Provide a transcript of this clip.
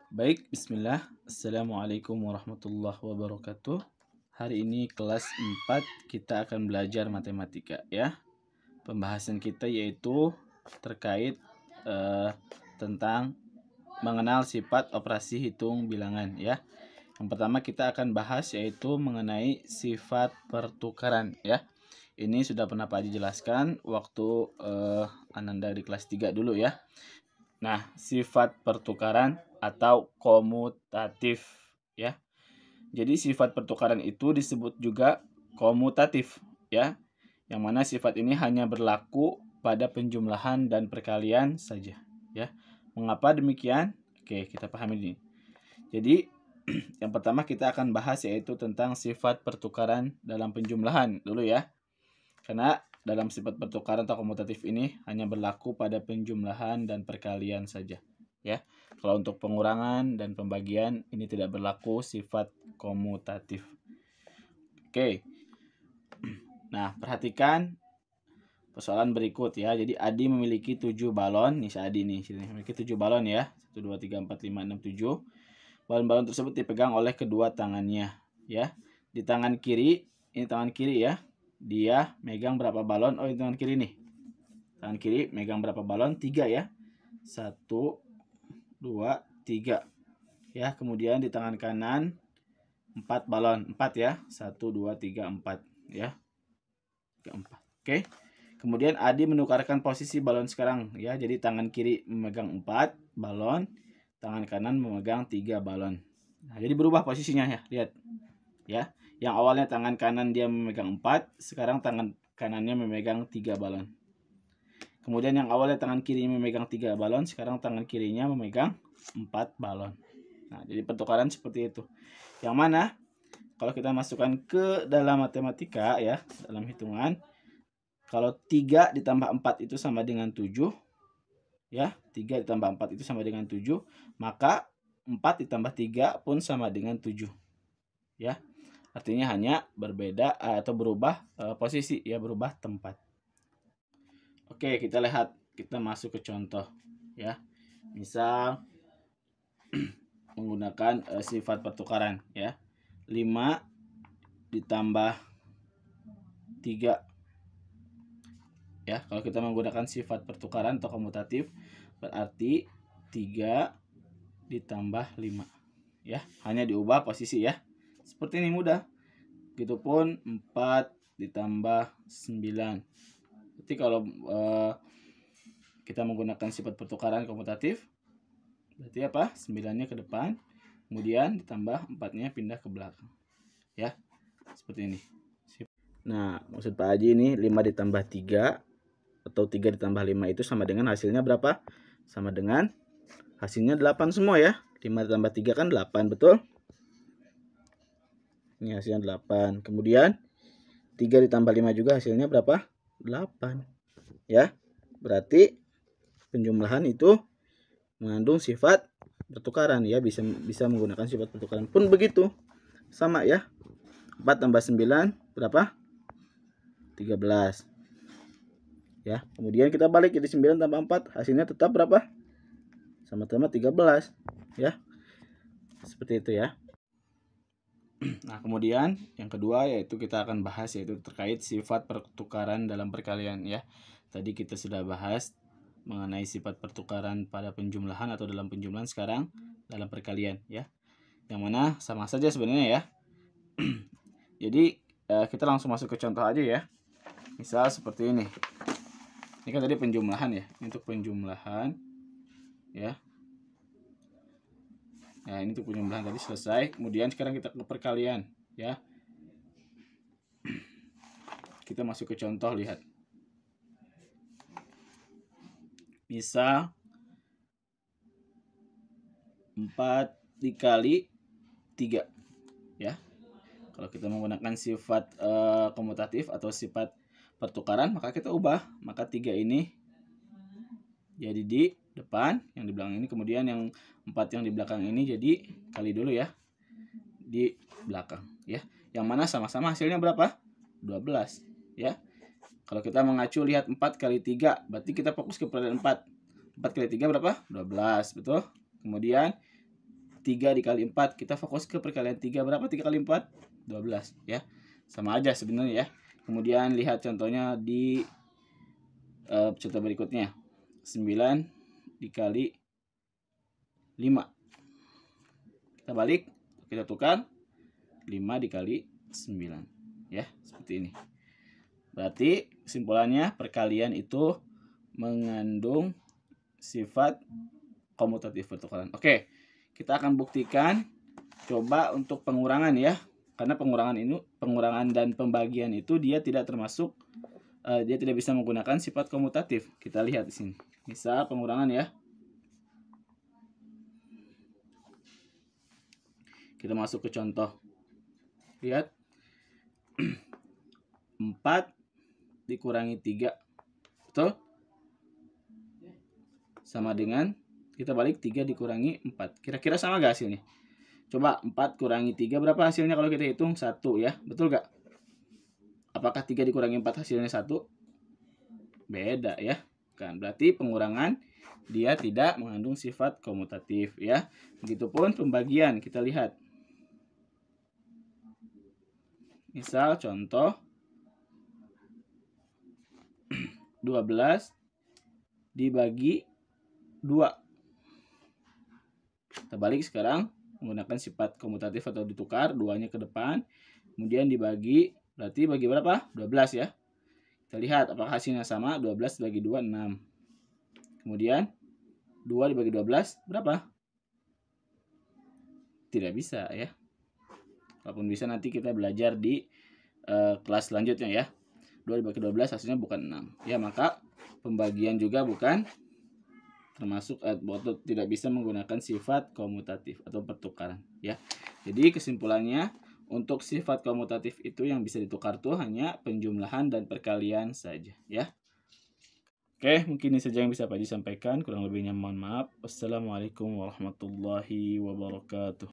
Baik, bismillah. Assalamualaikum warahmatullahi wabarakatuh. Hari ini kelas 4 kita akan belajar matematika ya. Pembahasan kita yaitu terkait tentang mengenal sifat operasi hitung bilangan ya. Yang pertama kita akan bahas yaitu mengenai sifat pertukaran ya. Ini sudah pernah Pak Haji jelaskan waktu Ananda di kelas 3 dulu ya. Nah, sifat pertukaran atau komutatif ya. Jadi sifat pertukaran itu disebut juga komutatif ya. Yang mana sifat ini hanya berlaku pada penjumlahan dan perkalian saja ya. Mengapa demikian? Oke, kita pahami ini. Jadi yang pertama kita akan bahas yaitu tentang sifat pertukaran dalam penjumlahan dulu ya. Karena dalam sifat pertukaran atau komutatif ini hanya berlaku pada penjumlahan dan perkalian saja ya. Kalau untuk pengurangan dan pembagian ini tidak berlaku sifat komutatif. Oke. Nah, perhatikan persoalan berikut ya. Jadi Adi memiliki 7 balon. Nih si Adi nih, memiliki 7 balon ya. 1 2 3 4 5 6 7. Balon-balon tersebut dipegang oleh kedua tangannya ya. Di tangan kiri, ini tangan kiri ya. Dia megang berapa balon? Oh, ini tangan kiri nih. Tangan kiri megang berapa balon? 3 ya. 1 2 3. Ya, kemudian di tangan kanan 4 balon. 4 ya. 1 2 3 4 ya. 3 4. Oke. Kemudian Adi menukarkan posisi balon sekarang ya. Jadi tangan kiri memegang 4 balon, tangan kanan memegang 3 balon. Nah, jadi berubah posisinya ya. Lihat. Ya. Yang awalnya tangan kanan dia memegang 4, sekarang tangan kanannya memegang 3 balon. Kemudian yang awalnya tangan kiri memegang 3 balon, sekarang tangan kirinya memegang 4 balon. Nah, jadi pertukaran seperti itu. Yang mana kalau kita masukkan ke dalam matematika ya, dalam hitungan, kalau 3 ditambah 4 itu sama dengan 7 ya, 3 ditambah 4 itu sama dengan 7, maka 4 ditambah 3 pun sama dengan 7 ya. Artinya hanya berbeda atau berubah posisi ya, berubah tempat. Oke, kita lihat, kita masuk ke contoh ya. Misal menggunakan sifat pertukaran ya. 5 ditambah 3 ya. Kalau kita menggunakan sifat pertukaran atau komutatif berarti 3 ditambah 5 ya. Hanya diubah posisi ya. Seperti ini mudah. Begitupun 4 ditambah 9. Berarti kalau kita menggunakan sifat pertukaran komutatif berarti apa? 9-nya ke depan, kemudian ditambah 4-nya pindah ke belakang. Ya. Seperti ini. Nah, maksud Pak Haji ini 5 ditambah 3 atau 3 ditambah 5 itu sama dengan hasilnya berapa? Sama dengan hasilnya 8 semua ya. 5 ditambah 3 kan 8, betul? Ini hasilnya 8. Kemudian 3 ditambah 5 juga hasilnya berapa? 8. Ya. Berarti penjumlahan itu mengandung sifat pertukaran ya, bisa menggunakan sifat pertukaran pun begitu. Sama ya. 4 tambah 9 berapa? 13. Ya, kemudian kita balik jadi 9 tambah 4, hasilnya tetap berapa? Sama-sama 13 ya. Seperti itu ya. Nah, kemudian yang kedua yaitu kita akan bahas yaitu terkait sifat pertukaran dalam perkalian ya. Tadi kita sudah bahas mengenai sifat pertukaran pada penjumlahan atau dalam penjumlahan, sekarang dalam perkalian ya. Yang mana sama saja sebenarnya ya. Jadi kita langsung masuk ke contoh aja ya. Misal seperti ini. Ini kan tadi penjumlahan ya. Ini untuk penjumlahan ya. Nah, ini untuk penjumlahan tadi selesai. Kemudian sekarang kita ke perkalian ya. Kita masuk ke contoh, lihat. Misal 4 dikali 3 ya. Kalau kita menggunakan sifat komutatif atau sifat pertukaran, maka kita ubah. Maka 3 ini jadi di depan, yang di belakang ini, kemudian yang 4 yang di belakang ini jadi kali dulu ya di belakang ya. Yang mana sama-sama hasilnya berapa? 12 ya. Kalau kita mengacu lihat 4 kali 3, berarti kita fokus ke perbedaan 4. 4 kali 3 berapa? 12, betul? Kemudian 3 dikali 4. Kita fokus ke perkalian 3. Berapa 3 kali 4? 12 ya. Sama aja sebenarnya ya. Kemudian lihat contohnya di contoh berikutnya. 9 dikali 5. Kita balik, kita tukar 5 dikali 9 ya, seperti ini. Berarti kesimpulannya perkalian itu mengandung sifat komutatif pertukaran. Oke, kita akan buktikan coba untuk pengurangan ya. Karena pengurangan dan pembagian itu dia tidak termasuk dia tidak bisa menggunakan sifat komutatif. Kita lihat di sini. Misal pengurangan ya. Kita masuk ke contoh. Lihat. 4 dikurangi 3. Betul? Sama dengan kita balik 3 dikurangi 4. Kira-kira sama gak hasilnya? Coba 4 kurangi 3 berapa hasilnya kalau kita hitung? 1 ya. Betul gak? Apakah 3 dikurangi 4 hasilnya 1? Beda ya. Kan berarti pengurangan dia tidak mengandung sifat komutatif ya. Begitupun pembagian, kita lihat. Misal contoh 12 dibagi 2. Kita balik sekarang menggunakan sifat komutatif atau ditukar, 2-nya ke depan. Kemudian dibagi, berarti bagi berapa? 12 ya. Kita lihat apakah hasilnya sama. 12 bagi 2, 6. Kemudian 2 dibagi 12 berapa? Tidak bisa ya. Walaupun bisa nanti kita belajar di kelas selanjutnya ya. 2 dibagi 12 hasilnya bukan 6. Ya, maka pembagian juga bukan termasuk atau tidak bisa menggunakan sifat komutatif atau pertukaran ya. Jadi kesimpulannya untuk sifat komutatif itu yang bisa ditukar tuh hanya penjumlahan dan perkalian saja ya. Oke, mungkin ini saja yang bisa Pak Haji sampaikan. Kurang lebihnya mohon maaf. Wassalamualaikum warahmatullahi wabarakatuh.